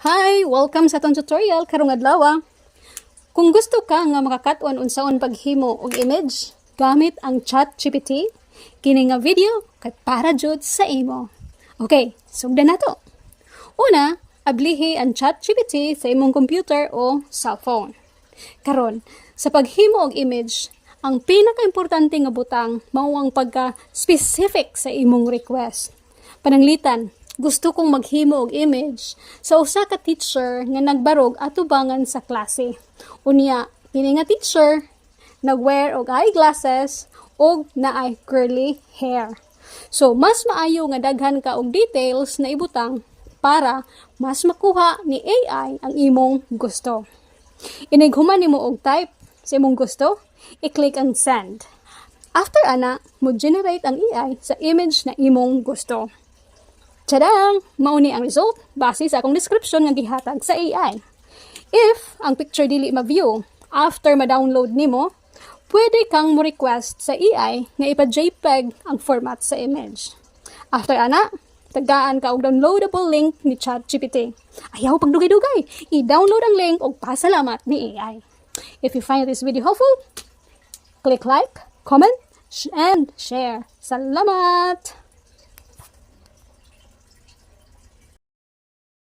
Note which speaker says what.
Speaker 1: Hi! Welcome sa atong tutorial karong adlaw. Kung gusto ka nga makakat-on unsaon paghimo og image gamit ang ChatGPT, kini nga video kay para jud sa imo. Okay, sugdan nato. Una, ablihi ang ChatGPT sa imong computer o cellphone. Karon, sa paghimo og image, ang pinaka-importante nga butang mao ang pagka-specific sa imong request. Pananglitan, gusto kong maghimo og image sa usa ka teacher nga nagbarog atubangan sa klase. Unya, kini nga teacher nagwear og eyeglasses og naay curly hair. So, mas maayo nga daghan ka og details na ibutang para mas makuha ni AI ang imong gusto. Inighuman nimo og type sa imong gusto, i-click ang send. After ana, mo generate ang AI sa image na imong gusto. Tadang! Mauni ang result base sa akong description nga gihatag sa AI. If ang picture dili ma-view after ma-download nimo, pwede kang mo-request sa AI nga ipa-JPEG ang format sa image. After ana, tagaan ka og downloadable link ni ChatGPT. Ayaw pagdugay-dugay, i-download ang link og pasalamat ni AI. If you find this video helpful, click like, comment, and share. Salamat!